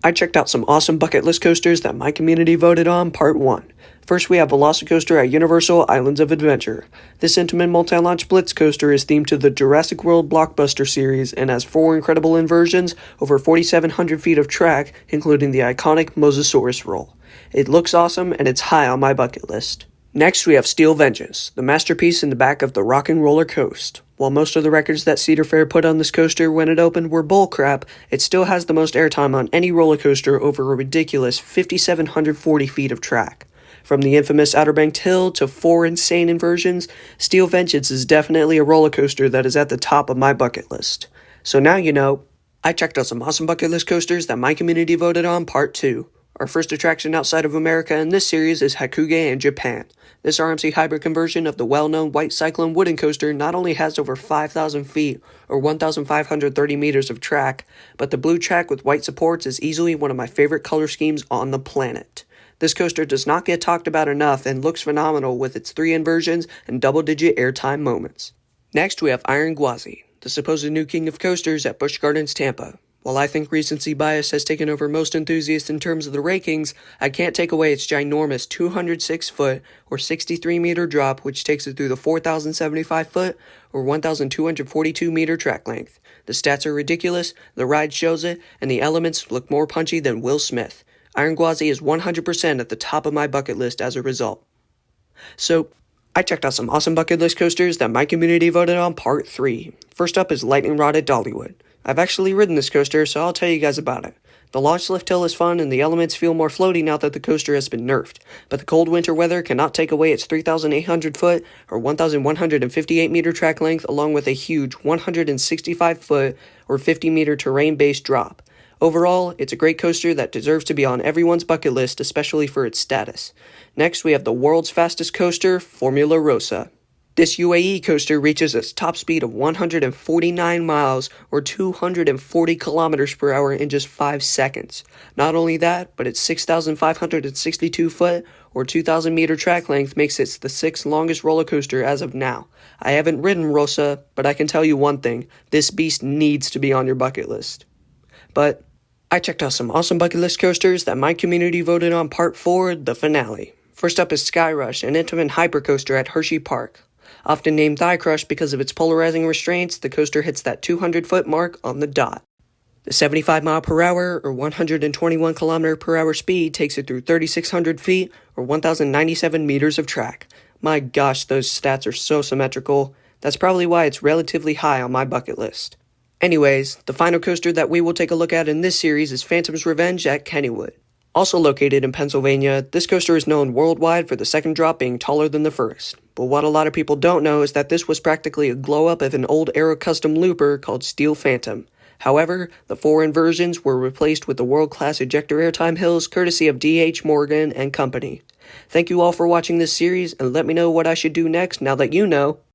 I checked out some awesome bucket list coasters that my community voted on, part 1. First, we have Velocicoaster at Universal Islands of Adventure. This intimate multi-launch blitz coaster is themed to the Jurassic World blockbuster series and has 4 incredible inversions, over 4,700 feet of track, including the iconic Mosasaurus roll. It looks awesome and it's high on my bucket list. Next, we have Steel Vengeance, the masterpiece in the back of the Rock and Roller Coast. While most of the records that Cedar Fair put on this coaster when it opened were bullcrap, it still has the most airtime on any roller coaster over a ridiculous 5,740 feet of track. From the infamous Outer Banked Hill to 4 insane inversions, Steel Vengeance is definitely a roller coaster that is at the top of my bucket list. So now you know, I checked out some awesome bucket list coasters that my community voted on, part 2. Our first attraction outside of America in this series is Hakuge in Japan. This RMC hybrid conversion of the well-known White Cyclone wooden coaster not only has over 5,000 feet, or 1,530 meters of track, but the blue track with white supports is easily one of my favorite color schemes on the planet. This coaster does not get talked about enough and looks phenomenal with its 3 inversions and double-digit airtime moments. Next, we have Iron Gwazi, the supposed new king of coasters at Busch Gardens, Tampa. While I think recency bias has taken over most enthusiasts in terms of the rankings, I can't take away its ginormous 206-foot or 63-meter drop, which takes it through the 4,075-foot or 1,242-meter track length. The stats are ridiculous, the ride shows it, and the elements look more punchy than Will Smith. Iron Gwazi is 100% at the top of my bucket list as a result. So, I checked out some awesome bucket list coasters that my community voted on, part 3. First up is Lightning Rod at Dollywood. I've actually ridden this coaster, so I'll tell you guys about it. The launch lift hill is fun, and the elements feel more floaty now that the coaster has been nerfed, but the cold winter weather cannot take away its 3,800-foot or 1,158-meter track length, along with a huge 165-foot or 50-meter terrain-based drop. Overall, it's a great coaster that deserves to be on everyone's bucket list, especially for its status. Next, we have the world's fastest coaster, Formula Rossa. This UAE coaster reaches its top speed of 149 miles or 240 kilometers per hour in just 5 seconds. Not only that, but its 6,562 foot or 2,000 meter track length makes it the 6th longest roller coaster as of now. I haven't ridden Rossa, but I can tell you one thing, this beast needs to be on your bucket list. But I checked out some awesome bucket list coasters that my community voted on, part 4, the finale. First up is Sky Rush, an intimate hypercoaster at Hershey Park. Often named Thigh Crush because of its polarizing restraints, the coaster hits that 200-foot mark on the dot. The 75-mile-per-hour or 121-kilometer-per-hour speed takes it through 3,600 feet or 1,097 meters of track. My gosh, those stats are so symmetrical. That's probably why it's relatively high on my bucket list. Anyways, the final coaster that we will take a look at in this series is Phantom's Revenge at Kennywood. Also located in Pennsylvania, this coaster is known worldwide for the second drop being taller than the first. But what a lot of people don't know is that this was practically a glow-up of an old Aero custom looper called Steel Phantom. However, the 4 inversions were replaced with the world-class ejector airtime hills courtesy of D.H. Morgan and Company. Thank you all for watching this series, and let me know what I should do next now that you know.